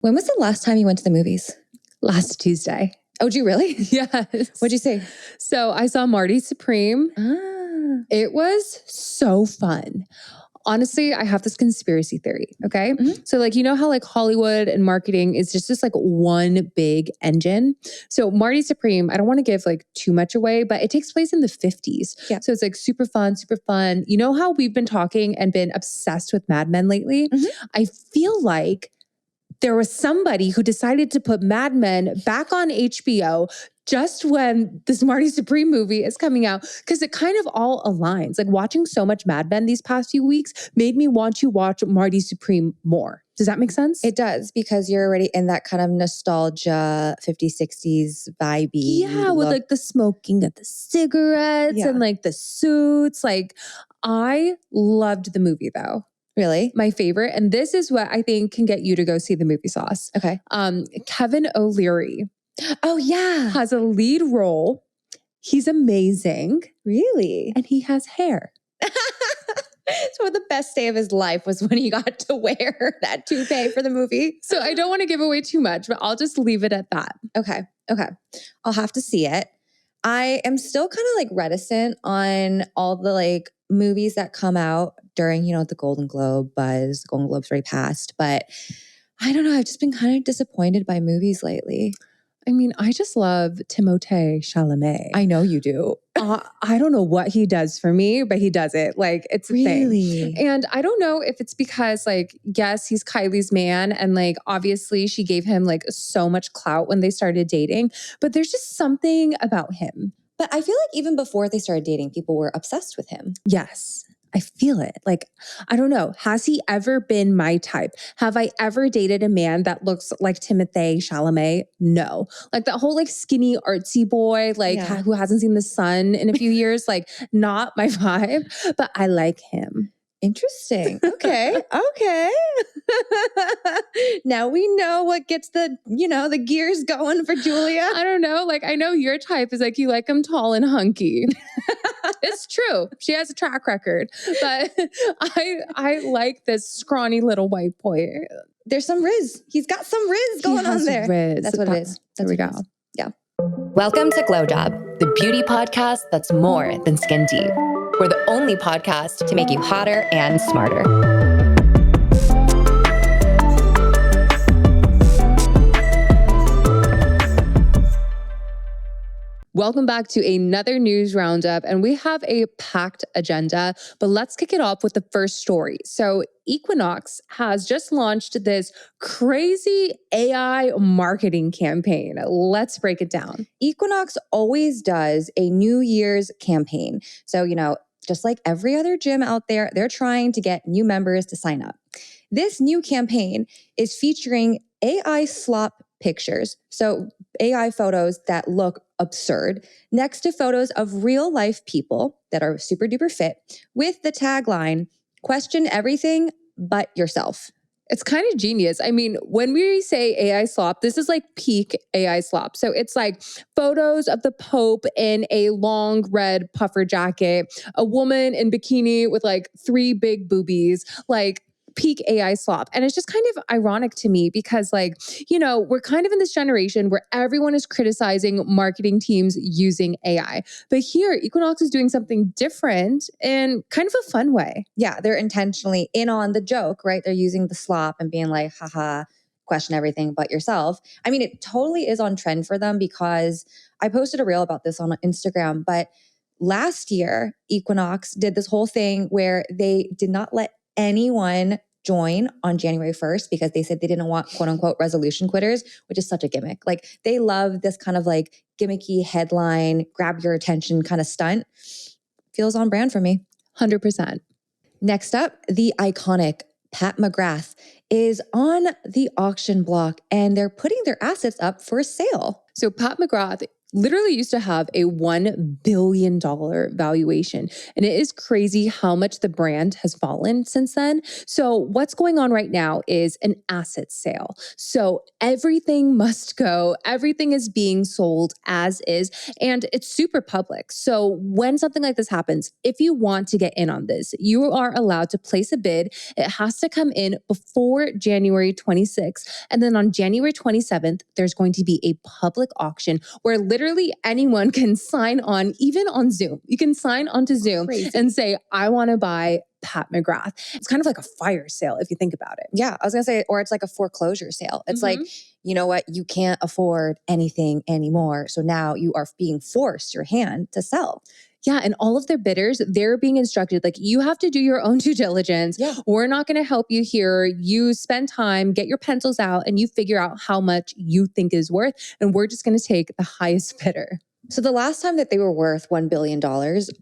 When was the last time you went to the movies? Last Tuesday. Oh, did you really? Yes. What'd you see? So I saw Marty Supreme. It was so fun. Honestly, I have this conspiracy theory, okay? Mm-hmm. So like, you know how like Hollywood and marketing is just like one big engine? So Marty Supreme, I don't want to give like too much away, but it takes place in the 50s. Yeah. So it's like super fun, super fun. You know how we've been talking and been obsessed with Mad Men lately? Mm-hmm. I feel like there was somebody who decided to put Mad Men back on HBO just when this Marty Supreme movie is coming out, because it kind of all aligns. Like watching so much Mad Men these past few weeks made me want to watch Marty Supreme more. Does that make sense? It does, because you're already in that kind of nostalgia 50s, 60s vibey. Yeah, with like the smoking of the cigarettes and like the suits. Like I loved the movie though. Really? My favorite. And this is what I think can get you to go see the movie Sauce. Okay. Kevin O'Leary. Oh, yeah. Has a lead role. He's amazing. Really? And he has hair. So the best day of his life was when he got to wear that toupee for the movie. So I don't want to give away too much, but I'll just leave it at that. Okay. I'll have to see it. I am still kind of like reticent on all the like movies that come out during, the Golden Globe buzz. Golden Globe's already passed, but I don't know. I've just been kind of disappointed by movies lately. I mean, I just love Timothée Chalamet. I know you do. I don't know what he does for me, but he does it. Like, it's a thing. And I don't know if it's because, like, yes, he's Kylie's man. And, like, obviously she gave him, like, so much clout when they started dating. But there's just something about him. But I feel like even before they started dating, people were obsessed with him. Yes. I feel it. Like, I don't know. Has he ever been my type? Have I ever dated a man that looks like Timothée Chalamet? No. Like that whole like skinny artsy boy, like who hasn't seen the sun in a few years, like not my vibe, but I like him. Interesting. Okay. Now we know what gets the gears going for Julia. I don't know. Like, I know your type is like, you like him tall and hunky. It's true. She has a track record, but I like this scrawny little white boy. There's some Riz. He's got some Riz going on there. Riz. That's what it is. There we go. Yeah. Welcome to GlowJob, the beauty podcast that's more than skin deep. We're the only podcast to make you hotter and smarter. Welcome back to another news roundup, and we have a packed agenda, but let's kick it off with the first story. So Equinox has just launched this crazy AI marketing campaign. Let's break it down. Equinox always does a New Year's campaign. So, just like every other gym out there, they're trying to get new members to sign up. This new campaign is featuring AI slop pictures. So AI photos that look absurd next to photos of real life people that are super duper fit with the tagline, "Question everything but yourself." It's kind of genius. I mean, when we say AI slop, this is like peak AI slop. So it's like photos of the Pope in a long red puffer jacket, a woman in bikini with like 3 big boobies, like peak AI slop. And it's just kind of ironic to me because like, we're kind of in this generation where everyone is criticizing marketing teams using AI. But here, Equinox is doing something different in kind of a fun way. Yeah, they're intentionally in on the joke, right? They're using the slop and being like, haha, question everything but yourself. I mean, it totally is on trend for them because I posted a reel about this on Instagram, but last year, Equinox did this whole thing where they did not let anyone join on January 1st because they said they didn't want quote unquote resolution quitters, which is such a gimmick. Like they love this kind of like gimmicky headline, grab your attention kind of stunt. Feels on brand for me. 100%. Next up, the iconic Pat McGrath is on the auction block and they're putting their assets up for sale. So Pat McGrath, literally used to have a $1 billion valuation. And it is crazy how much the brand has fallen since then. So what's going on right now is an asset sale. So everything must go. Everything is being sold as is, and it's super public. So when something like this happens, if you want to get in on this, you are allowed to place a bid. It has to come in before January 26th. And then on January 27th, there's going to be a public auction where literally anyone can sign on, even on Zoom. You can sign onto Zoom and say, I want to buy Pat McGrath. It's kind of like a fire sale if you think about it. Yeah, I was going to say, or it's like a foreclosure sale. It's like, you know what? You can't afford anything anymore. So now you are being forced your hand to sell. Yeah. And all of their bidders, they're being instructed, like, you have to do your own due diligence. Yeah. We're not going to help you here. You spend time, get your pencils out, and you figure out how much you think is worth. And we're just going to take the highest bidder. So the last time that they were worth $1 billion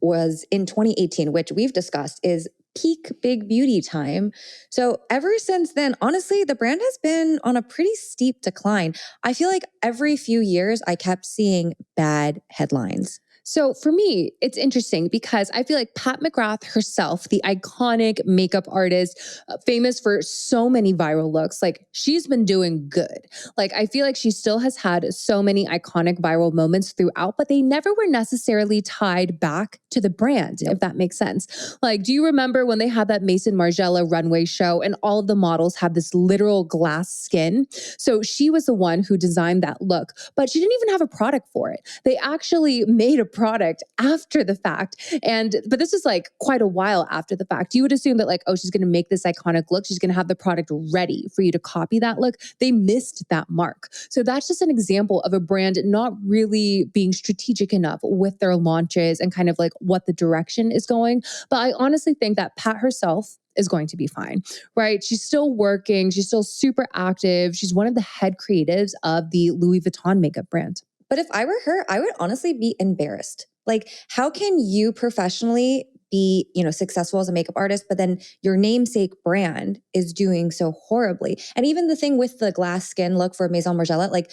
was in 2018, which we've discussed is peak big beauty time. So ever since then, honestly, the brand has been on a pretty steep decline. I feel like every few years I kept seeing bad headlines. So for me, it's interesting because I feel like Pat McGrath herself, the iconic makeup artist, famous for so many viral looks, like she's been doing good. Like I feel like she still has had so many iconic viral moments throughout, but they never were necessarily tied back to the brand, if that makes sense. Like, do you remember when they had that Maison Margiela runway show and all of the models had this literal glass skin? So she was the one who designed that look, but she didn't even have a product for it. They actually made a product after the fact. But this is like quite a while after the fact. You would assume that like, oh, she's going to make this iconic look. She's going to have the product ready for you to copy that look. They missed that mark. So that's just an example of a brand not really being strategic enough with their launches and kind of like what the direction is going. But I honestly think that Pat herself is going to be fine, right? She's still working. She's still super active. She's one of the head creatives of the Louis Vuitton makeup brand. But if I were her, I would honestly be embarrassed. Like, how can you professionally be, successful as a makeup artist, but then your namesake brand is doing so horribly? And even the thing with the glass skin look for Maison Margiela, like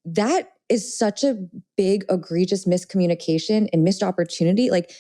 that is such a big, egregious miscommunication and missed opportunity. Like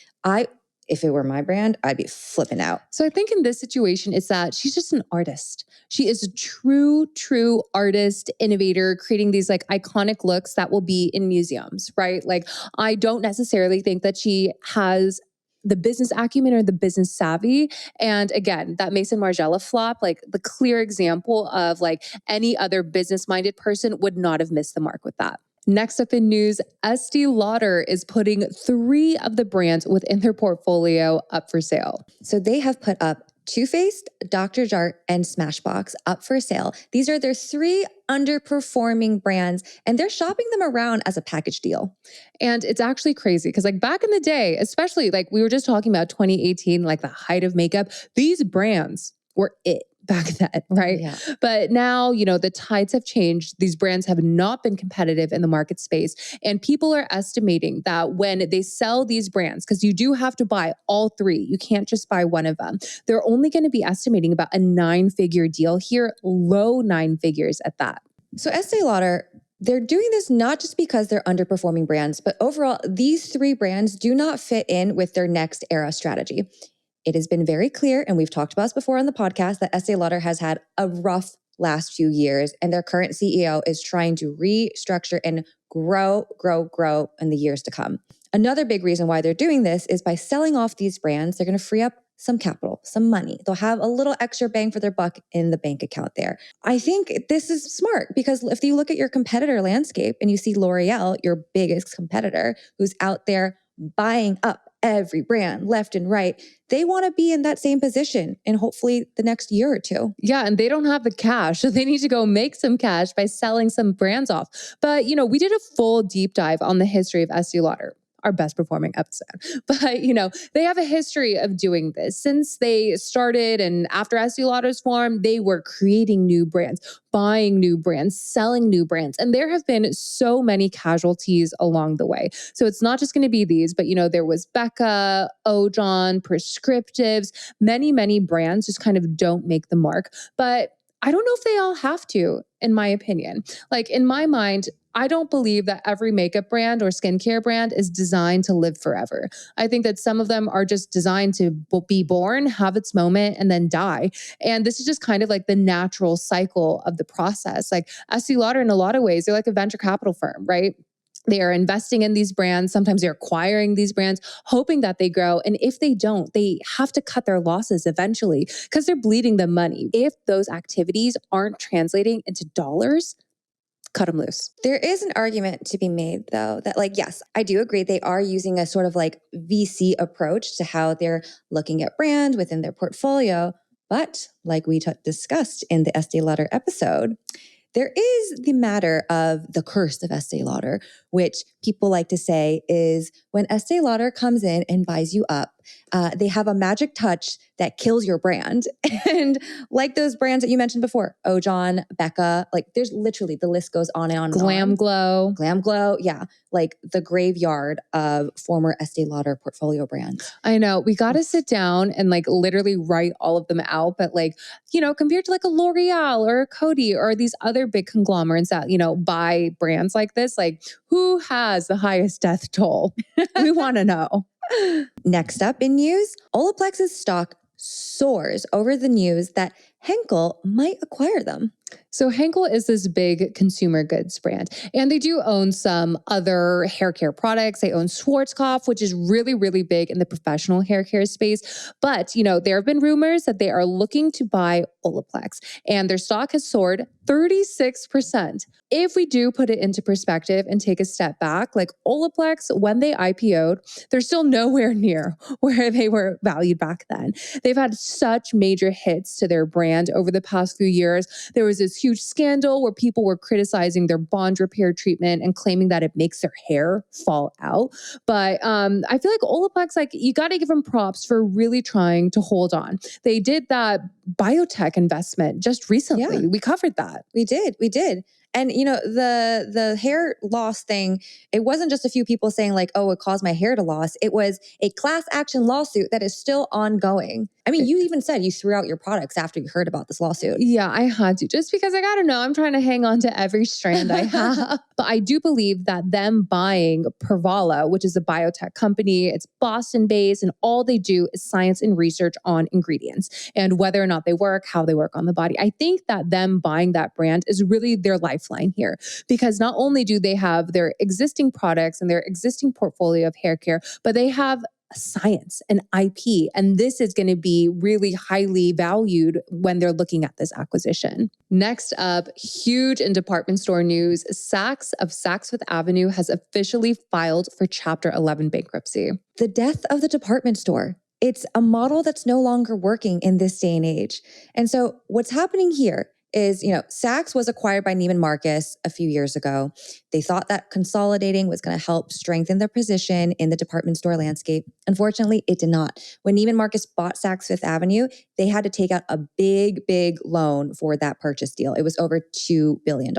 if it were my brand, I'd be flipping out. So I think in this situation, it's that she's just an artist. She is a true artist, innovator, creating these like iconic looks that will be in museums, right? Like I don't necessarily think that she has the business acumen or the business savvy. And again, that Maison Margiela flop, like the clear example of like any other business-minded person would not have missed the mark with that. Next up in news, Estée Lauder is putting 3 of the brands within their portfolio up for sale. So they have put up Too Faced, Dr. Jart, and Smashbox up for sale. These are their 3 underperforming brands, and they're shopping them around as a package deal. And it's actually crazy because like back in the day, especially like we were just talking about 2018, like the height of makeup, these brands were it back then, right? Yeah. But now, the tides have changed. These brands have not been competitive in the market space. And people are estimating that when they sell these brands, because you do have to buy all 3, you can't just buy one of them. They're only going to be estimating about a 9-figure deal here, low 9 figures at that. So Estée Lauder, they're doing this not just because they're underperforming brands, but overall, these 3 brands do not fit in with their next era strategy. It has been very clear, and we've talked about this before on the podcast, that Estée Lauder has had a rough last few years, and their current CEO is trying to restructure and grow in the years to come. Another big reason why they're doing this is by selling off these brands, they're going to free up some capital, some money. They'll have a little extra bang for their buck in the bank account there. I think this is smart because if you look at your competitor landscape and you see L'Oreal, your biggest competitor, who's out there buying up every brand left and right, they want to be in that same position in hopefully the next year or 2. Yeah, and they don't have the cash. So they need to go make some cash by selling some brands off. But, we did a full deep dive on the history of Estée Lauder, our best performing episode. But, they have a history of doing this. Since they started and after Estée Lauder's form, they were creating new brands, buying new brands, selling new brands. And there have been so many casualties along the way. So it's not just going to be these, but, there was Becca, Ojon, Prescriptives, many brands just kind of don't make the mark. But I don't know if they all have to, in my opinion. Like in my mind, I don't believe that every makeup brand or skincare brand is designed to live forever. I think that some of them are just designed to be born, have its moment, and then die. And this is just kind of like the natural cycle of the process. Like Estée Lauder, in a lot of ways, they're like a venture capital firm, right? They are investing in these brands. Sometimes they're acquiring these brands, hoping that they grow. And if they don't, they have to cut their losses eventually because they're bleeding the money. If those activities aren't translating into dollars, cut them loose. There is an argument to be made, though, that like, yes, I do agree they are using a sort of like VC approach to how they're looking at brands within their portfolio. But like we discussed in the Estée Lauder episode, there is the matter of the curse of Estée Lauder, which people like to say is when Estée Lauder comes in and buys you up, they have a magic touch that kills your brand. And like those brands that you mentioned before, Ojon, Becca, like there's literally, the list goes on and on. Glam Glow. Glam Glow, yeah. Like the graveyard of former Estée Lauder portfolio brands. I know. We got to sit down and like literally write all of them out. But like, you know, compared to like a L'Oreal or a Coty or these other big conglomerates that, you know, buy brands like this, like who has the highest death toll? We want to know. Next up in news, Olaplex's stock soars over the news that Henkel might acquire them. So Henkel is this big consumer goods brand, and they do own some other hair care products. They own Schwarzkopf, which is really, really big in the professional hair care space. But, you know, there have been rumors that they are looking to buy Olaplex, and their stock has soared 36%. If we do put it into perspective and take a step back, like Olaplex, when they IPO'd, they're still nowhere near where they were valued back then. They've had such major hits to their brand over the past few years. There was this huge scandal where people were criticizing their bond repair treatment and claiming that it makes their hair fall out. But I feel like Olaplex, like you got to give them props for really trying to hold on. They did that biotech investment just recently. Yeah. We covered that. We did. And you know, the hair loss thing, it wasn't just a few people saying like, oh, it caused my hair to loss. It was a class action lawsuit that is still ongoing. I mean, you even said you threw out your products after you heard about this lawsuit. Yeah, I had to, just because I gotta know, I'm trying to hang on to every strand I have. But I do believe that them buying Provala, which is a biotech company, it's Boston-based, and all they do is science and research on ingredients and whether or not they work, how they work on the body. I think that them buying that brand is really their lifeline here, because not only do they have their existing products and their existing portfolio of hair care, but they have science and IP. And this is going to be really highly valued when they're looking at this acquisition. Next up, huge in department store news, Saks of Saks Fifth Avenue has officially filed for Chapter 11 bankruptcy. The death of the department store. It's a model that's no longer working in this day and age. And so what's happening here is, you know, Saks was acquired by Neiman Marcus a few years ago. They thought that consolidating was going to help strengthen their position in the department store landscape. Unfortunately, it did not. When Neiman Marcus bought Saks Fifth Avenue, they had to take out a big loan for that purchase deal. It was over $2 billion.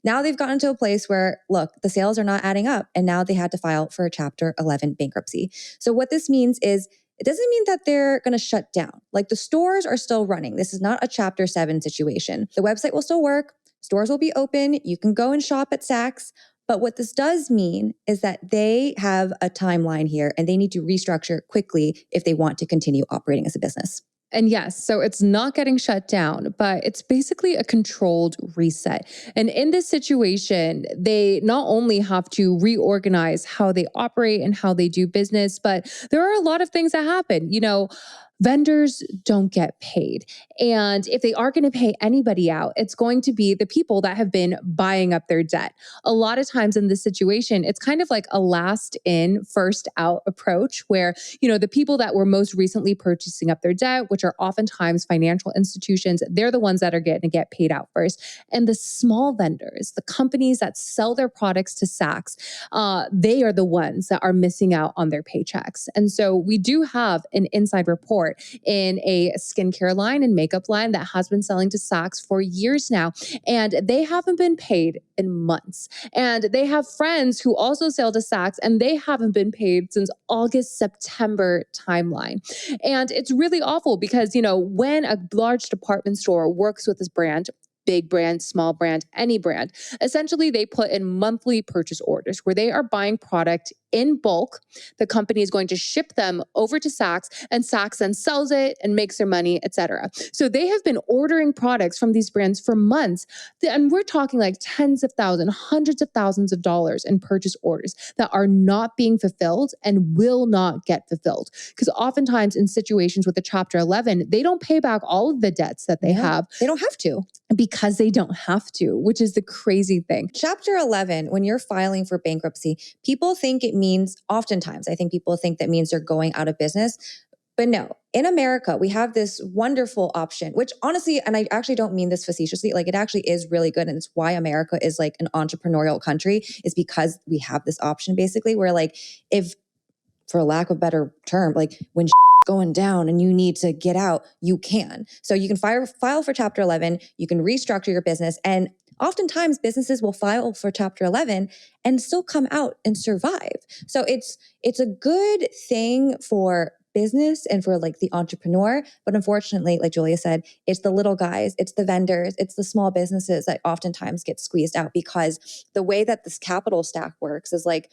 Now they've gotten to a place where, look, the sales are not adding up, and now they had to file for a Chapter 11 bankruptcy. So what this means is, it doesn't mean that they're going to shut down. Like the stores are still running. This is not a Chapter 7 situation. The website will still work. Stores will be open. You can go and shop at Saks. But what this does mean is that they have a timeline here and they need to restructure quickly if they want to continue operating as a business. And yes, so it's not getting shut down, but it's basically a controlled reset. And in this situation, they not only have to reorganize how they operate and how they do business, but there are a lot of things that happen. You know, vendors don't get paid. And if they are going to pay anybody out, it's going to be the people that have been buying up their debt. A lot of times in this situation, it's kind of like a last in, first out approach where, you know, the people that were most recently purchasing up their debt, which are oftentimes financial institutions, they're the ones that are going to get paid out first. And the small vendors, the companies that sell their products to Saks, they are the ones that are missing out on their paychecks. And so we do have an inside report part in a skincare line and makeup line that has been selling to Saks for years now. And they haven't been paid in months. And they have friends who also sell to Saks and they haven't been paid since August, September timeline. And it's really awful because, when a large department store works with this brand, big brand, small brand, any brand, essentially they put in monthly purchase orders where they are buying product in bulk. The company is going to ship them over to Saks and Saks then sells it and makes their money, etc. So they have been ordering products from these brands for months. And we're talking like tens of thousands, hundreds of thousands of dollars in purchase orders that are not being fulfilled and will not get fulfilled. Because oftentimes in situations with the Chapter 11, they don't pay back all of the debts that they have. They don't have to. Because they don't have to, which is the crazy thing. Chapter 11, when you're filing for bankruptcy, people think it means, oftentimes, I think people think that means they're going out of business. But no, in America, we have this wonderful option, which honestly, and I actually don't mean this facetiously, like it actually is really good. And it's why America is like an entrepreneurial country, is because we have this option basically where like, if, for lack of a better term, like when going down and you need to get out, you can. So you can file for Chapter 11, you can restructure your business. And oftentimes businesses will file for Chapter 11 and still come out and survive. So it's a good thing for business and for like the entrepreneur. But unfortunately, like Julia said, it's the little guys, it's the vendors, it's the small businesses that oftentimes get squeezed out, because the way that this capital stack works is like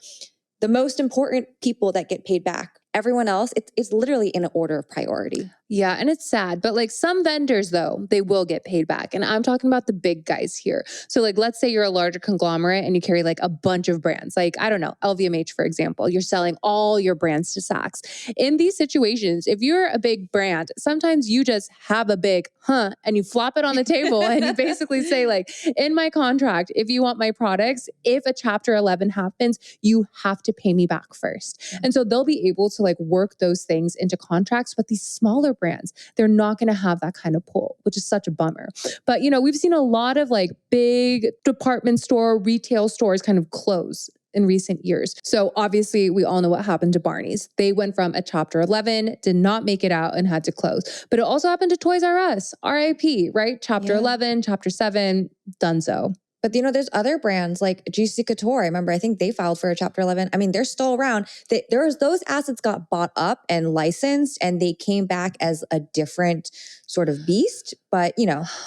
the most important people that get paid back. Everyone else, it's literally in an order of priority. Yeah, and it's sad, but like some vendors though, they will get paid back. And I'm talking about the big guys here. So like, let's say you're a larger conglomerate and you carry like a bunch of brands, like, I don't know, LVMH, for example, you're selling all your brands to Saks. In these situations, if you're a big brand, sometimes you just have a big, and you flop it on the table and you basically say like, in my contract, if you want my products, if a Chapter 11 happens, you have to pay me back first. And so they'll be able to like work those things into contracts, but these smaller brands, they're not going to have that kind of pull, which is such a bummer. But, we've seen a lot of like big department store, retail stores kind of close in recent years. So obviously we all know what happened to Barney's. They went from a Chapter 11, did not make it out and had to close. But it also happened to Toys R Us, RIP, right? Chapter 11, Chapter 7, donezo. But there's other brands like Juicy Couture. I remember, I think they filed for a Chapter 11. I mean, they're still around. Those assets got bought up and licensed, and they came back as a different sort of beast. But,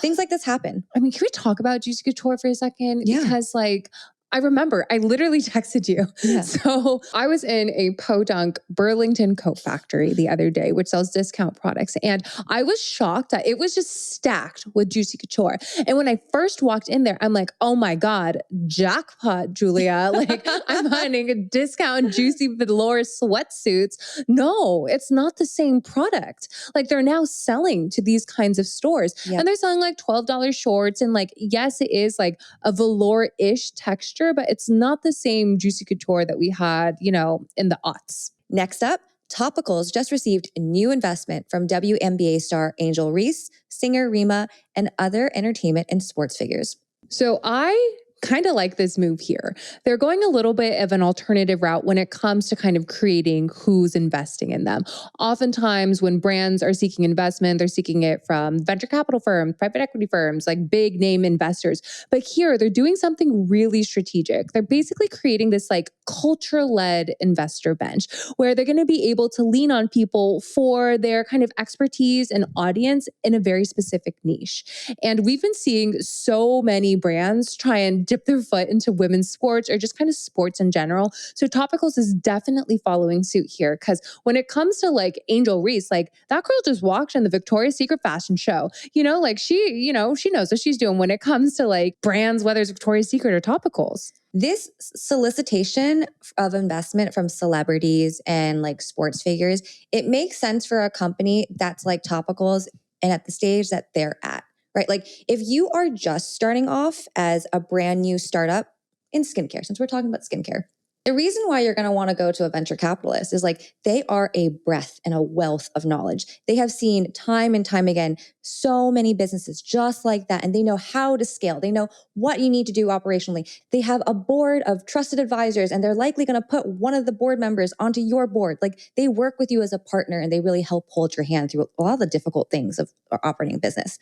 things like this happen. I mean, can we talk about Juicy Couture for a second? Yeah. Because like, I remember I literally texted you. Yeah. So I was in a Podunk Burlington coat factory the other day, which sells discount products. And I was shocked that it was just stacked with Juicy Couture. And when I first walked in there, I'm like, oh my God, jackpot, Julia. Like I'm finding a discount Juicy velour sweatsuits. No, it's not the same product. Like they're now selling to these kinds of stores. Yep. And they're selling like $12 shorts. And like, yes, it is like a velour-ish texture, but it's not the same Juicy Couture that we had, in the aughts. Next up, Topicals just received a new investment from WNBA star Angel Reese, singer Rima, and other entertainment and sports figures. So I kind of like this move here. They're going a little bit of an alternative route when it comes to kind of creating who's investing in them. Oftentimes when brands are seeking investment, they're seeking it from venture capital firms, private equity firms, like big name investors. But here they're doing something really strategic. They're basically creating this like culture-led investor bench where they're going to be able to lean on people for their kind of expertise and audience in a very specific niche. And we've been seeing so many brands try and dip their foot into women's sports or just kind of sports in general. So Topicals is definitely following suit here, because when it comes to like Angel Reese, like that girl just walked in the Victoria's Secret fashion show. Like she knows what she's doing when it comes to like brands, whether it's Victoria's Secret or Topicals. This solicitation of investment from celebrities and like sports figures, it makes sense for a company that's like Topicals and at the stage that they're at. Right? Like if you are just starting off as a brand new startup in skincare, since we're talking about skincare, The reason why you're going to want to go to a venture capitalist is like they are a breadth and a wealth of knowledge. They have seen time and time again so many businesses just like that, and they know how to scale. They know what you need to do operationally. They have a board of trusted advisors, and they're likely going to put one of the board members onto your board. Like they work with you as a partner, and they really help hold your hand through a lot of the difficult things of operating a business.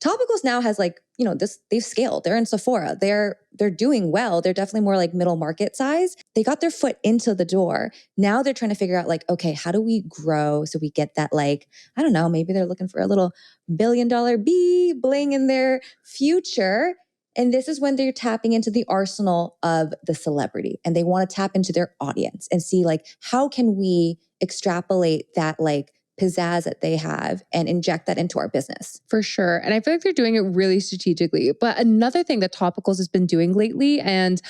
Topicals now has like, they've scaled. They're in Sephora. They're doing well. They're definitely more like middle market size. They got their foot into the door. Now they're trying to figure out like, okay, how do we grow so we get that like, I don't know, maybe they're looking for a little $1 billion bee bling in their future. And this is when they're tapping into the arsenal of the celebrity, and they want to tap into their audience and see like, how can we extrapolate that like pizzazz that they have and inject that into our business. For sure. And I feel like they're doing it really strategically. But another thing that Topicals has been doing lately, and,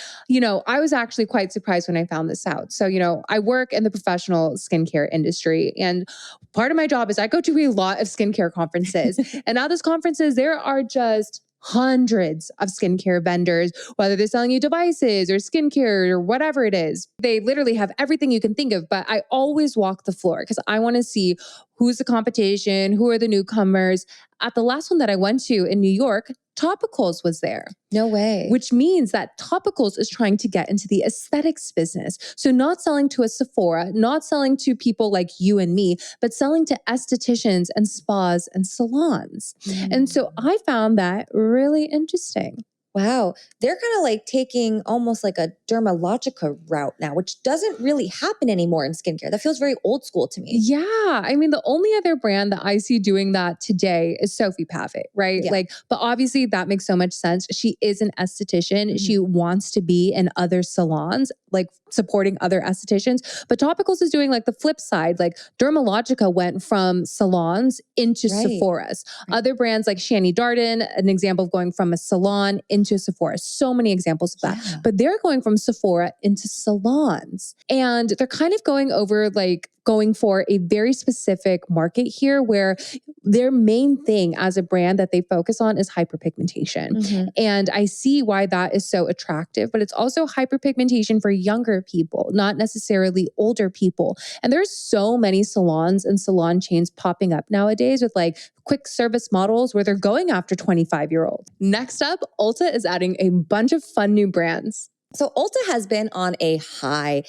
I was actually quite surprised when I found this out. So, I work in the professional skincare industry, and part of my job is I go to a lot of skincare conferences. And at those conferences, there are just hundreds of skincare vendors, whether they're selling you devices or skincare or whatever it is. They literally have everything you can think of, but I always walk the floor because I want to see who's the competition, who are the newcomers. At the last one that I went to in New York, Topicals was there. No way. Which means that Topicals is trying to get into the aesthetics business. So not selling to a Sephora, not selling to people like you and me, but selling to estheticians and spas and salons. And so I found that really interesting. Wow. They're kind of like taking almost like a Dermalogica route now, which doesn't really happen anymore in skincare. That feels very old school to me. Yeah. I mean, the only other brand that I see doing that today is Sophie Pavitt, right? Yeah. But obviously that makes so much sense. She is an esthetician. She wants to be in other salons, like supporting other estheticians. But Topicals is doing like the flip side. Like Dermalogica went from salons into Sephora's. Other brands like Shani Darden, an example of going from a salon into Sephora. So many examples of that. Yeah. But they're going from Sephora into salons. And they're kind of going for a very specific market here where their main thing as a brand that they focus on is hyperpigmentation. And I see why that is so attractive, but it's also hyperpigmentation for younger people, not necessarily older people. And there's so many salons and salon chains popping up nowadays with like quick service models where they're going after 25-year-olds. Next up, Ulta is adding a bunch of fun new brands. So Ulta has been on a high.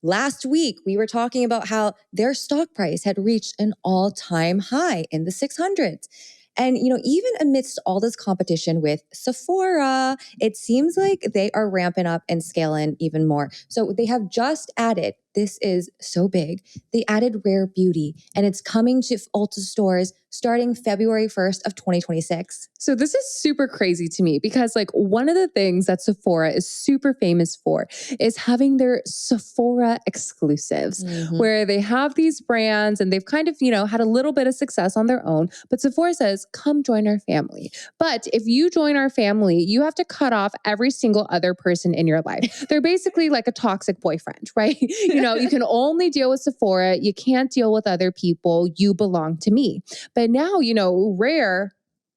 Last week, we were talking about how their stock price had reached an all-time high in the 600s. And, even amidst all this competition with Sephora, it seems like they are ramping up and scaling even more. So they have just added, this is so big, they added Rare Beauty, and it's coming to Ulta stores starting February 1st of 2026. So this is super crazy to me because like one of the things that Sephora is super famous for is having their Sephora exclusives where they have these brands and they've kind of, had a little bit of success on their own, but Sephora says, come join our family. But if you join our family, you have to cut off every single other person in your life. They're basically like a toxic boyfriend, right? You can only deal with Sephora. You can't deal with other people. You belong to me. But now, Rare,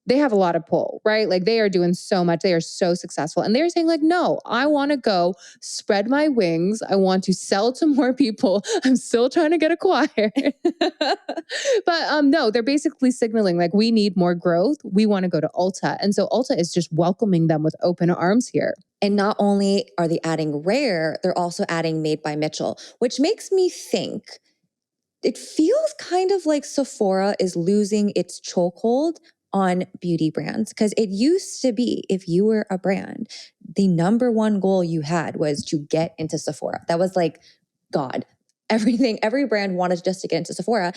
they have a lot of pull, right? Like they are doing so much. They are so successful. And they're saying like, no, I want to go spread my wings. I want to sell to more people. I'm still trying to get acquired. But no, they're basically signaling like we need more growth. We want to go to Ulta. And so Ulta is just welcoming them with open arms here. And not only are they adding Rare, they're also adding Made by Mitchell, which makes me think it feels kind of like Sephora is losing its chokehold on beauty brands. Because it used to be, if you were a brand, the number one goal you had was to get into Sephora. That was like God. Every brand wanted just to get into Sephora.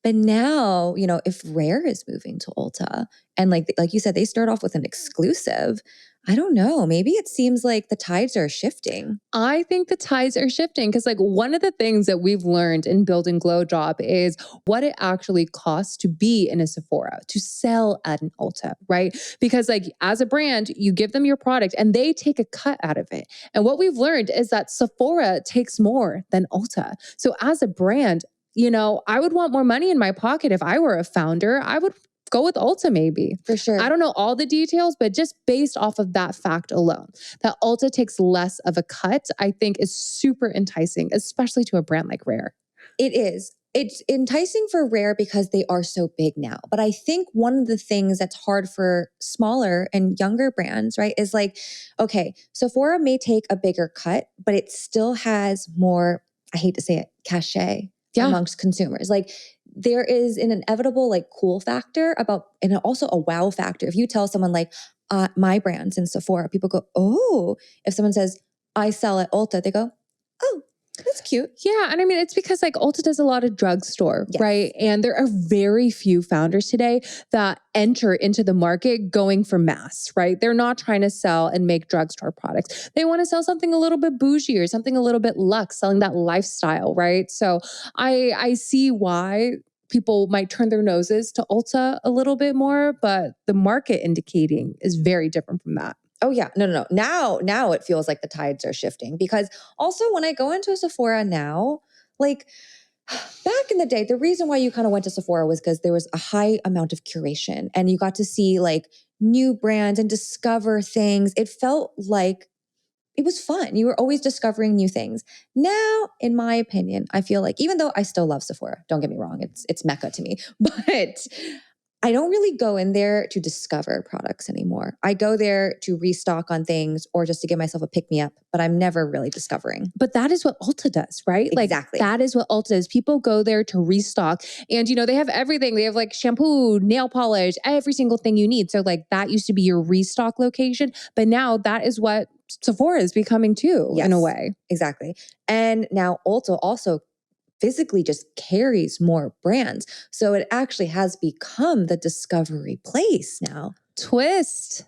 But now, if Rare is moving to Ulta, and like you said, they start off with an exclusive, I don't know. Maybe it seems like the tides are shifting. I think the tides are shifting because like one of the things that we've learned in building GlowJob is what it actually costs to be in a Sephora, to sell at an Ulta, right? Because like as a brand, you give them your product and they take a cut out of it. And what we've learned is that Sephora takes more than Ulta. So as a brand, I would want more money in my pocket if I were a founder. I would go with Ulta maybe. For sure. I don't know all the details, but just based off of that fact alone, that Ulta takes less of a cut, I think is super enticing, especially to a brand like Rare. It is. It's enticing for Rare because they are so big now. But I think one of the things that's hard for smaller and younger brands, right, is like, okay, Sephora may take a bigger cut, but it still has more, I hate to say it, cachet amongst consumers. Like there is an inevitable like cool factor about, and also a wow factor. If you tell someone like, my brand's in Sephora, people go, oh. If someone says, I sell at Ulta, they go, oh. That's cute. Yeah. And I mean, it's because like Ulta does a lot of drugstore, right? And there are very few founders today that enter into the market going for mass, right? They're not trying to sell and make drugstore products. They want to sell something a little bit bougie or something a little bit luxe, selling that lifestyle, right? So I see why people might turn their noses to Ulta a little bit more, but the market indicating is very different from that. Oh yeah, no. Now it feels like the tides are shifting because also when I go into a Sephora now, like back in the day, the reason why you kind of went to Sephora was because there was a high amount of curation and you got to see like new brands and discover things. It felt like it was fun. You were always discovering new things. Now, in my opinion, I feel like even though I still love Sephora, don't get me wrong, it's Mecca to me, but I don't really go in there to discover products anymore. I go there to restock on things or just to give myself a pick-me-up, but I'm never really discovering. But that is what Ulta does, right? Exactly. Like that is what Ulta does. People go there to restock and, you know, they have everything. They have like shampoo, nail polish, every single thing you need. So like that used to be your restock location, but now that is what Sephora is becoming too, in a way. Exactly. And now Ulta also physically just carries more brands. So it actually has become the discovery place now. Twist.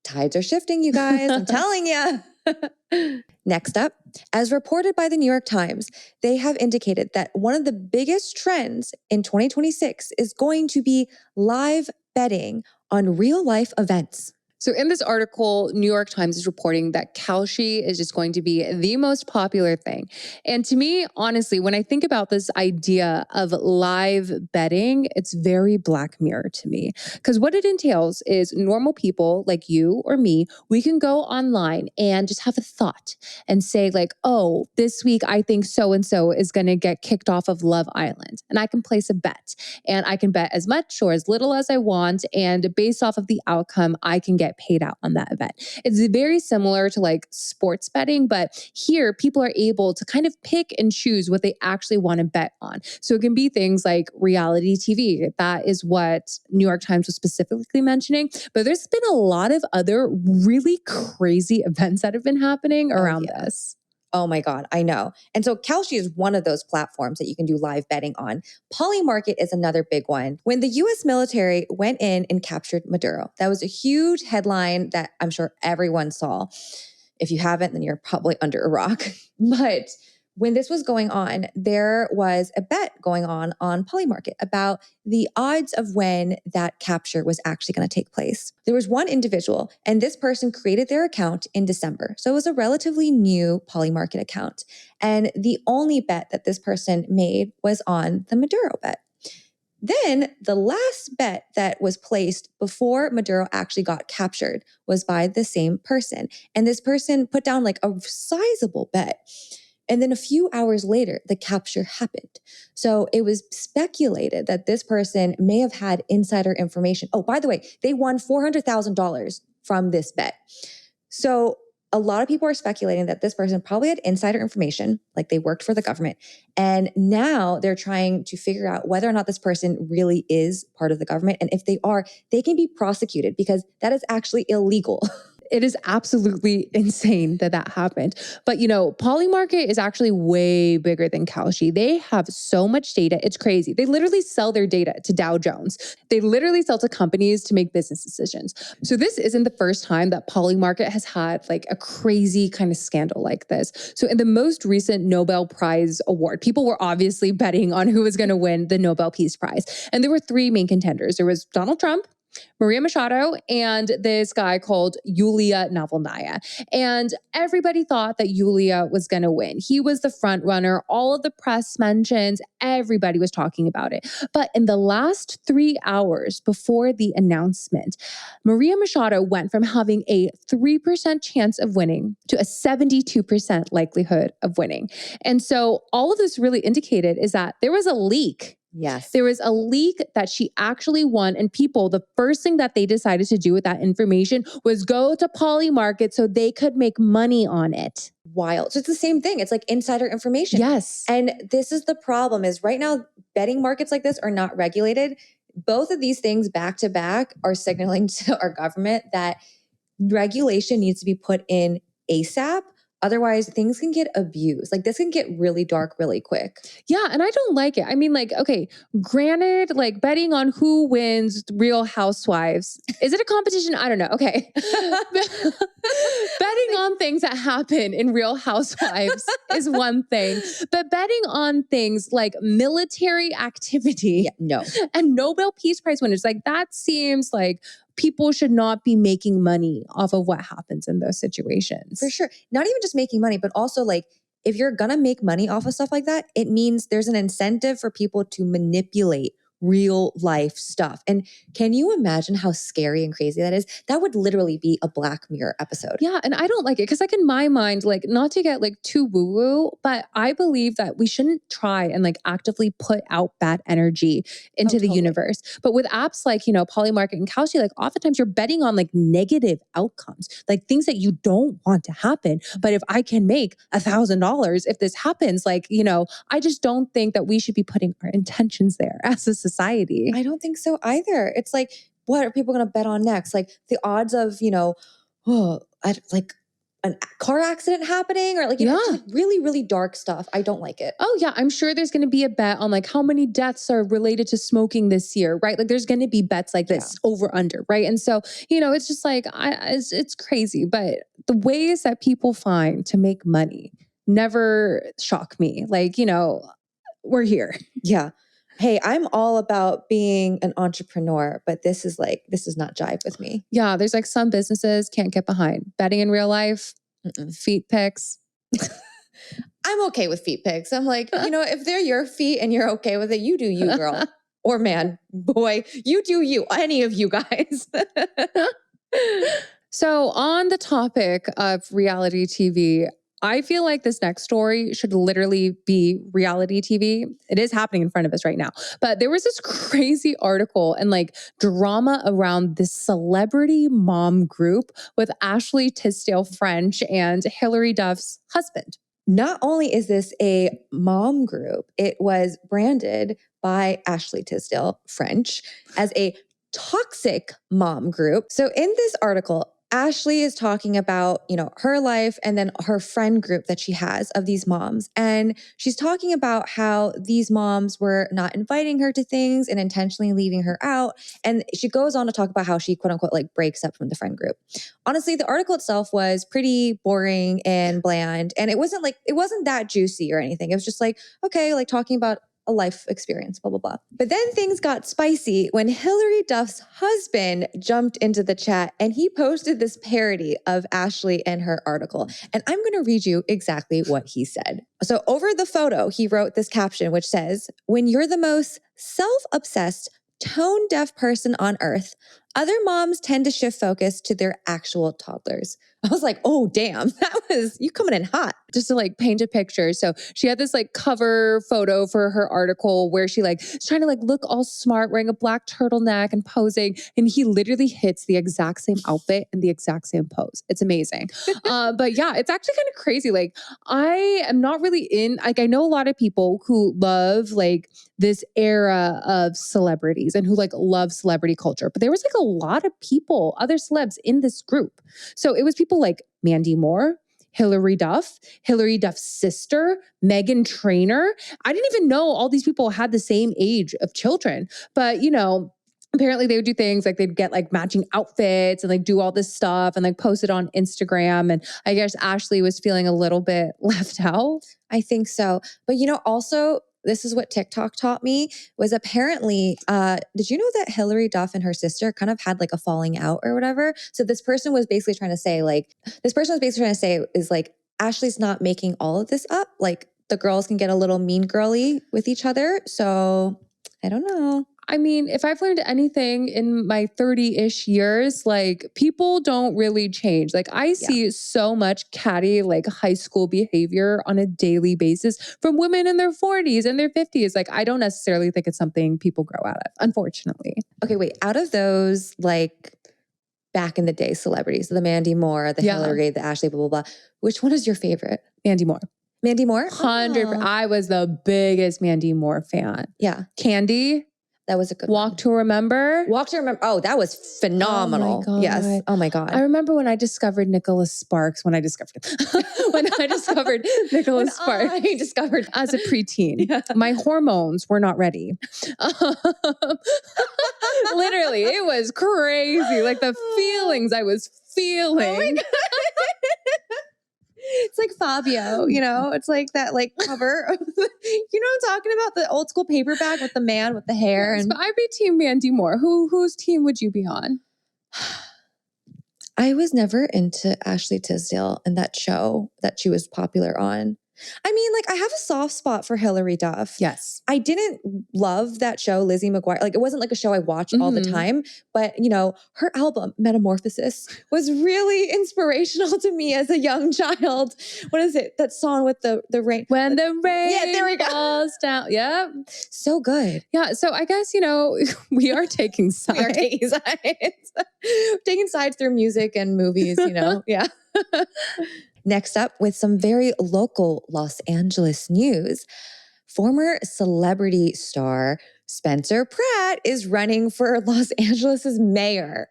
Tides are shifting, you guys. I'm telling you. Next up, as reported by the New York Times, they have indicated that one of the biggest trends in 2026 is going to be live betting on real life events. So in this article, New York Times is reporting that Kalshi is just going to be the most popular thing. And to me, honestly, when I think about this idea of live betting, it's very Black Mirror to me. Because what it entails is normal people like you or me, we can go online and just have a thought and say like, oh, this week I think so-and-so is going to get kicked off of Love Island. And I can place a bet. And I can bet as much or as little as I want. And based off of the outcome, I can get paid out on that event. It's very similar to like sports betting, but here people are able to kind of pick and choose what they actually want to bet on. So it can be things like reality TV. That is what New York Times was specifically mentioning. But there's been a lot of other really crazy events that have been happening around this. Oh my God, I know. And so Kalshi is one of those platforms that you can do live betting on. Polymarket is another big one. When the US military went in and captured Maduro, that was a huge headline that I'm sure everyone saw. If you haven't, then you're probably under a rock. But when this was going on, there was a bet going on Polymarket about the odds of when that capture was actually going to take place. There was one individual, and this person created their account in December. So it was a relatively new Polymarket account. And the only bet that this person made was on the Maduro bet. Then the last bet that was placed before Maduro actually got captured was by the same person. And this person put down like a sizable bet. And then a few hours later, the capture happened. So it was speculated that this person may have had insider information. Oh, by the way, they won $400,000 from this bet. So a lot of people are speculating that this person probably had insider information, like they worked for the government. And now they're trying to figure out whether or not this person really is part of the government. And if they are, they can be prosecuted because that is actually illegal. It is absolutely insane that that happened. But, you know, Polymarket is actually way bigger than Kalshi. They have so much data. It's crazy. They literally sell their data to Dow Jones. They literally sell to companies to make business decisions. So this isn't the first time that Polymarket has had like a crazy kind of scandal like this. So in the most recent Nobel Prize award, people were obviously betting on who was going to win the Nobel Peace Prize. And there were three main contenders. There was Donald Trump, Maria Machado and this guy called Yulia Navalnaya. And everybody thought that Yulia was going to win. He was the front runner. All of the press mentions, everybody was talking about it. But in the last 3 hours before the announcement, Maria Machado went from having a 3% chance of winning to a 72% likelihood of winning. And so all of this really indicated is that there was a leak. Yes. There was a leak that she actually won, and people, the first thing that they decided to do with that information was go to Polymarket so they could make money on it. Wild. So it's the same thing. It's like insider information. Yes. And this is the problem is right now, betting markets like this are not regulated. Both of these things back to back are signaling to our government that regulation needs to be put in ASAP. Otherwise, things can get abused. Like this can get really dark really quick. Yeah, and I don't like it. I mean, like, okay, granted, like betting on who wins Real Housewives. Is it a competition? I don't know. Okay. Betting on things that happen in Real Housewives is one thing. But betting on things like military activity No. and Nobel Peace Prize winners, like that seems like people should not be making money off of what happens in those situations. For sure. Not even just making money, but also like if you're going to make money off of stuff like that, it means there's an incentive for people to manipulate real life stuff. And can you imagine how scary and crazy that is? That would literally be a Black Mirror episode. Yeah, and I don't like it because like in my mind, like not to get like too woo-woo, but I believe that we shouldn't try and like actively put out bad energy into the universe. But with apps like, you know, Polymarket and Kalshi, like oftentimes you're betting on like negative outcomes, like things that you don't want to happen. But if I can make $1,000 if this happens, like, you know, I just don't think that we should be putting our intentions there as a society. I don't think so either. It's like, what are people going to bet on next? Like the odds of, you know, like a car accident happening or like, you know, just like really, really dark stuff. I don't like it. Oh yeah, I'm sure there's going to be a bet on like how many deaths are related to smoking this year, right? Like there's going to be bets like this over under, right? And so, you know, it's just like, it's crazy. But the ways that people find to make money never shock me. Like, you know, we're here. Yeah. Hey, I'm all about being an entrepreneur, but this is not jive with me. Yeah, there's like some businesses can't get behind. Betting in real life, feet pics. I'm okay with feet pics. I'm like, you know, if they're your feet and you're okay with it, you do you, girl. Or man, boy, you do you. Any of you guys. So on the topic of reality TV, I feel like this next story should literally be reality TV. It is happening in front of us right now. But there was this crazy article and like drama around this celebrity mom group with Ashley Tisdale French and Hilary Duff's husband. Not only is this a mom group, it was branded by Ashley Tisdale French as a toxic mom group. So in this article, Ashley is talking about, you know, her life and then her friend group that she has of these moms. And she's talking about how these moms were not inviting her to things and intentionally leaving her out. And she goes on to talk about how she quote unquote like breaks up from the friend group. Honestly, the article itself was pretty boring and bland. And it wasn't that juicy or anything. It was just like, okay, like talking about a life experience, blah, blah, blah. But then things got spicy when Hilary Duff's husband jumped into the chat and he posted this parody of Ashley and her article. And I'm going to read you exactly what he said. So over the photo, he wrote this caption, which says, "When you're the most self-obsessed, tone-deaf person on earth, other moms tend to shift focus to their actual toddlers." I was like, oh, damn, you coming in hot. Just to like paint a picture. So she had this like cover photo for her article where she like is trying to like look all smart, wearing a black turtleneck and posing. And he literally hits the exact same outfit and the exact same pose. It's amazing. But yeah, it's actually kind of crazy. Like I am not really like I know a lot of people who love like this era of celebrities and who like love celebrity culture. But there was like a lot of people, other celebs in this group. So it was people like Mandy Moore, Hilary Duff, Hilary Duff's sister, Meghan Trainor. I didn't even know all these people had the same age of children. But, you know, apparently they would do things like they'd get like matching outfits and like do all this stuff and like post it on Instagram. And I guess Ashley was feeling a little bit left out. I think so. But, you know, also this is what TikTok taught me, was apparently, did you know that Hilary Duff and her sister kind of had like a falling out or whatever? So this person was basically trying to say is like, Ashley's not making all of this up. Like the girls can get a little mean girly with each other. So I don't know. I mean, if I've learned anything in my 30-ish years, like people don't really change. Like I see so much catty, like high school behavior on a daily basis from women in their 40s and their 50s. Like I don't necessarily think it's something people grow out of, unfortunately. Okay, wait, out of those, like back in the day celebrities, the Mandy Moore, the Hilary, the Ashley, blah, blah, blah, which one is your favorite? Mandy Moore. Mandy Moore? 100. I was the biggest Mandy Moore fan. Yeah. Candy. That was a good Walk to Remember. Walk to Remember. Oh, that was phenomenal. Oh my God. Yes. Oh my God. I remember when I discovered Nicholas Sparks, when I discovered Nicholas Sparks. I discovered as a preteen. My hormones were not ready. Literally, it was crazy. Like the feelings I was feeling. Oh my God. It's like Fabio, you know, it's like that like cover. You know what I'm talking about? The old school paperback with the man with the hair. Yes, and but I'd be team Mandy Moore. Whose team would you be on? I was never into Ashley Tisdale and that show that she was popular on. I mean, like I have a soft spot for Hilary Duff. Yes. I didn't love that show, Lizzie McGuire. Like it wasn't like a show I watched all the time, but you know, her album Metamorphosis was really inspirational to me as a young child. What is it? That song with the rain. When the rain there we go. falls down. Yep. So good. Yeah. So I guess, you know, we are taking sides. We are taking sides. Taking sides through music and movies, you know? Yeah. Next up, with some very local Los Angeles news, former celebrity star Spencer Pratt is running for Los Angeles' mayor.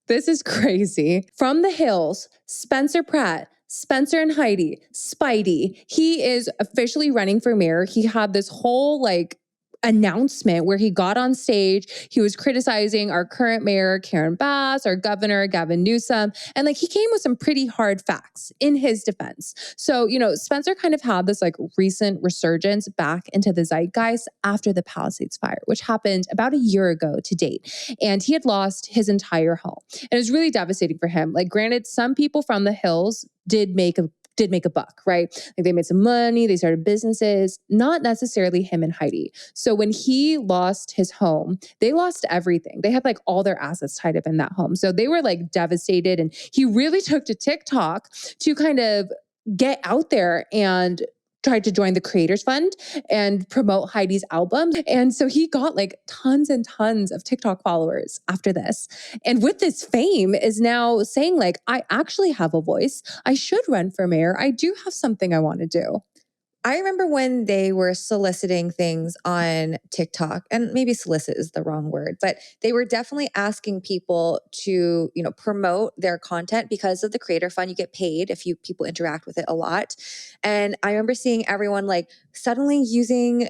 This is crazy. From the Hills, Spencer Pratt, Spencer and Heidi, Spidey. He is officially running for mayor. He had this whole announcement where he got on stage. He was criticizing our current mayor, Karen Bass, our governor, Gavin Newsom. And he came with some pretty hard facts in his defense. So, you know, Spencer kind of had this recent resurgence back into the zeitgeist after the Palisades fire, which happened about a year ago to date. And he had lost his entire home. And it was really devastating for him. Granted, some people from the Hills did make a buck, right? They made some money, they started businesses, not necessarily him and Heidi. So when he lost his home, they lost everything. They had all their assets tied up in that home. So they were devastated. And he really took to TikTok to kind of get out there and tried to join the Creators Fund and promote Heidi's album. And so he got tons and tons of TikTok followers after this. And with this fame is now saying I actually have a voice. I should run for mayor. I do have something I want to do. I remember when they were soliciting things on TikTok, and maybe solicit is the wrong word, but they were definitely asking people to, you know, promote their content because of the Creator Fund. You get paid if people interact with it a lot. And I remember seeing everyone suddenly using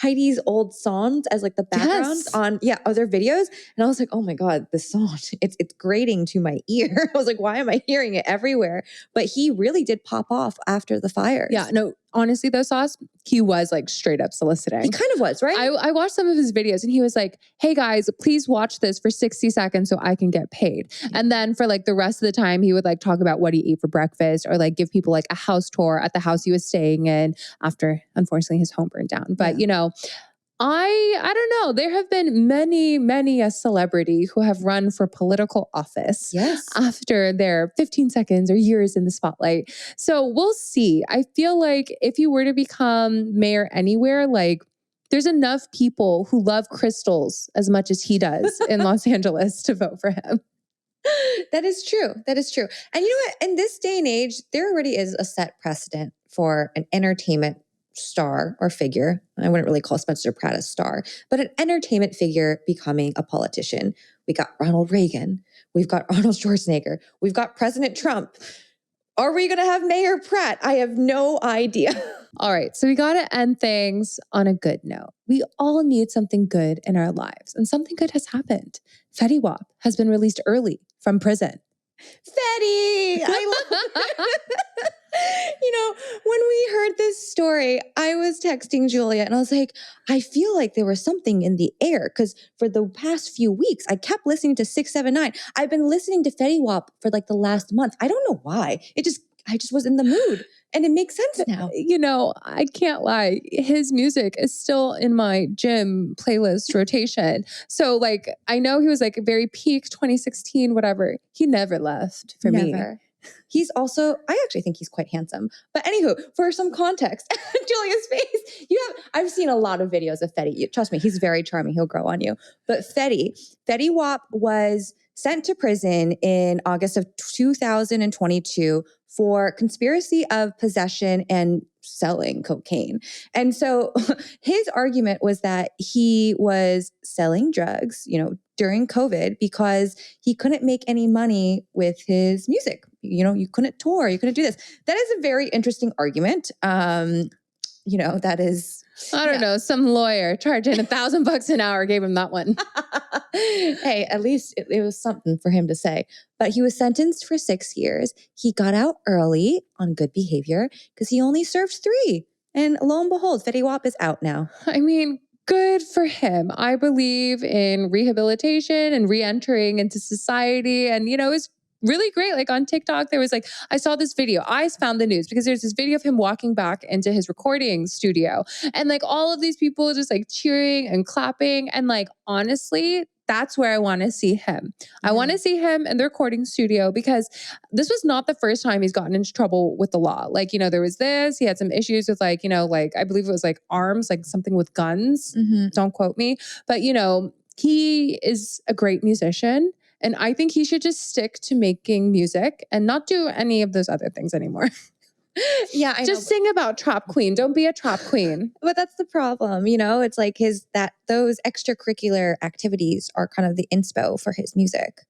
Heidi's old songs as the backgrounds on other videos. And I was like, oh my God, this song, it's grating to my ear. I was like, why am I hearing it everywhere? But he really did pop off after the fires. Yeah, no, honestly though, Sauce, he was straight up soliciting. He kind of was, right? I watched some of his videos and he was like, hey guys, please watch this for 60 seconds so I can get paid. And then for the rest of the time, he would talk about what he ate for breakfast or give people a house tour at the house he was staying in after, unfortunately, his home burned down. But, you know, I don't know. There have been many a celebrity who have run for political office after their 15 seconds or years in the spotlight. So we'll see. I feel if you were to become mayor anywhere, there's enough people who love crystals as much as he does in Los Angeles to vote for him. That is true. That is true. And you know what? In this day and age, there already is a set precedent for an entertainment star or figure. I wouldn't really call Spencer Pratt a star, but an entertainment figure becoming a politician. We got Ronald Reagan. We've got Arnold Schwarzenegger. We've got President Trump. Are we going to have Mayor Pratt? I have no idea. All right. So we got to end things on a good note. We all need something good in our lives, and something good has happened. Fetty Wap has been released early from prison. Fetty! I love You know, when we heard this story, I was texting Julia and I was like, I feel like there was something in the air because for the past few weeks, I kept listening to 679. I've been listening to Fetty Wap for like the last month. I don't know why. I just was in the mood and it makes sense now. You know, I can't lie. His music is still in my gym playlist rotation. So like, I know he was like very peak 2016, whatever. He never left for me. He's also, I actually think he's quite handsome. But anywho, for some context, Julia's face, I've seen a lot of videos of Fetty. Trust me, he's very charming. He'll grow on you. But Fetty Wap was sent to prison in August of 2022 for conspiracy of possession and selling cocaine. And so his argument was that he was selling drugs, you know, during COVID because he couldn't make any money with his music. You know, you couldn't tour, you couldn't do this. That is a very interesting argument. You know, that is... I don't know, some lawyer charging $1,000 an hour gave him that one. Hey, at least it was something for him to say. But he was sentenced for 6 years. He got out early on good behavior because he only served 3. And lo and behold, Fetty Wap is out now. I mean, good for him. I believe in rehabilitation and re-entering into society. And, you know, it's really great. Like on TikTok, there was like, I saw this video. I found the news because there's this video of him walking back into his recording studio. And like all of these people just like cheering and clapping. And like, honestly, that's where I want to see him. I want to see him in the recording studio because this was not the first time he's gotten into trouble with the law. Like, you know, there was this, he had some issues with like, you know, like I believe it was like arms, like something with guns. Don't quote me. But, you know, he is a great musician. And I think he should just stick to making music and not do any of those other things anymore. Yeah, I just sing about trap queen. Don't be a trap queen. But that's the problem, you know? It's like those extracurricular activities are kind of the inspo for his music.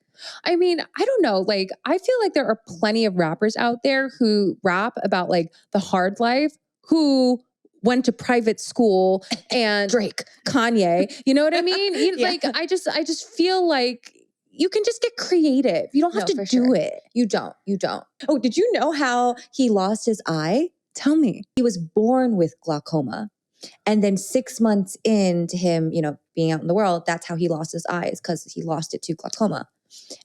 I mean, I don't know. Like, I feel like there are plenty of rappers out there who rap about like the hard life, who went to private school and Drake, Kanye, you know what I mean? Yeah. Like, I just feel like you can just get creative. You don't have to do it. You don't. Oh, did you know how he lost his eye? Tell me. He was born with glaucoma. And then 6 months into him, you know, being out in the world, that's how he lost his eyes because he lost it to glaucoma.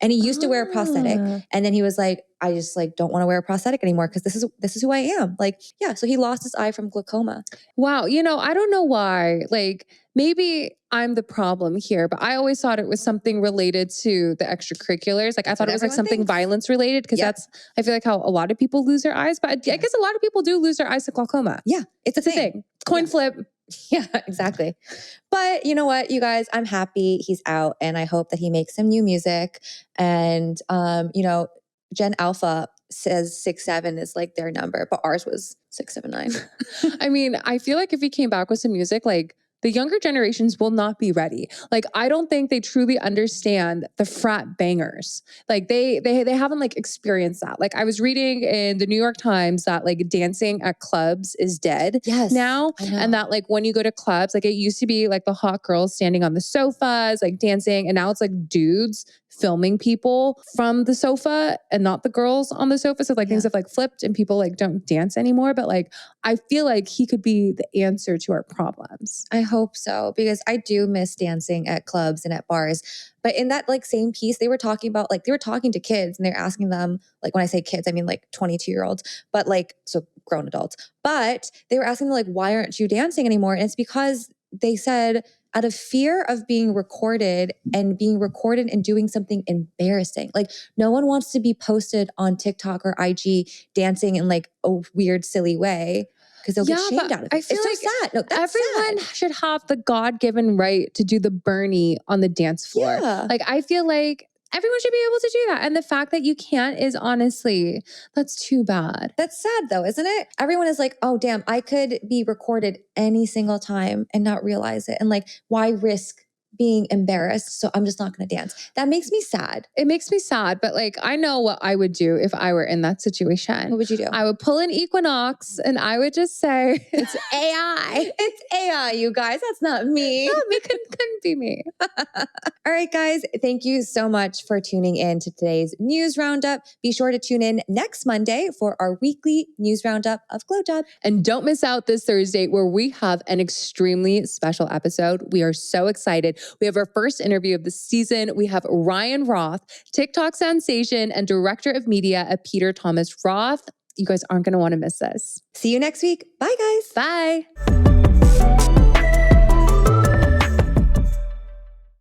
And he used to wear a prosthetic. And then he was like, I just like don't want to wear a prosthetic anymore because this is who I am. Like, yeah. So he lost his eye from glaucoma. Wow. You know, I don't know why. Like, maybe I'm the problem here, but I always thought it was something related to the extracurriculars. Like, I thought it was like something violence related because that's, I feel like how a lot of people lose their eyes. But I guess a lot of people do lose their eyes to glaucoma. Yeah. It's a thing. Coin flip. Yeah, exactly. But you know what, you guys, I'm happy he's out and I hope that he makes some new music. And, you know, Gen Alpha says 6'7" is like their number, but ours was 6'7", 9". I mean, I feel like if he came back with some music, like the younger generations will not be ready. Like, I don't think they truly understand the frat bangers. Like they haven't like experienced that. Like I was reading in the New York Times that like dancing at clubs is dead now. And that like when you go to clubs, like it used to be like the hot girls standing on the sofas, like dancing. And now it's like dudes filming people from the sofa and not the girls on the sofa. So like things have like flipped and people like don't dance anymore. But like, I feel like he could be the answer to our problems. I hope so, because I do miss dancing at clubs and at bars. But in that like same piece, they were talking about like, they were talking to kids and they're asking them, like when I say kids, I mean like 22-year-olds, but like, so grown adults, but they were asking them like, why aren't you dancing anymore? And it's because they said, out of fear of being recorded and doing something embarrassing. Like no one wants to be posted on TikTok or IG dancing in like a weird, silly way because they'll get shamed out of it. I feel it's like so sad. No, that's everyone sad. should have the God-given right to do the Bernie on the dance floor. Yeah. Like I feel like everyone should be able to do that. And the fact that you can't is honestly, that's too bad. That's sad though, isn't it? Everyone is like, oh damn, I could be recorded any single time and not realize it. And like, why risk being embarrassed, so I'm just not going to dance. That makes me sad. It makes me sad, but like, I know what I would do if I were in that situation. What would you do? I would pull an Equinox and I would just say, it's AI. It's AI, you guys. That's not me. No, it couldn't be me. All right, guys. Thank you so much for tuning in to today's news roundup. Be sure to tune in next Monday for our weekly news roundup of GlowJob. And don't miss out this Thursday where we have an extremely special episode. We are so excited. We have our first interview of the season. We have Ryan Roth, TikTok sensation and director of media at Peter Thomas Roth. You guys aren't going to want to miss this. See you next week. Bye, guys. Bye.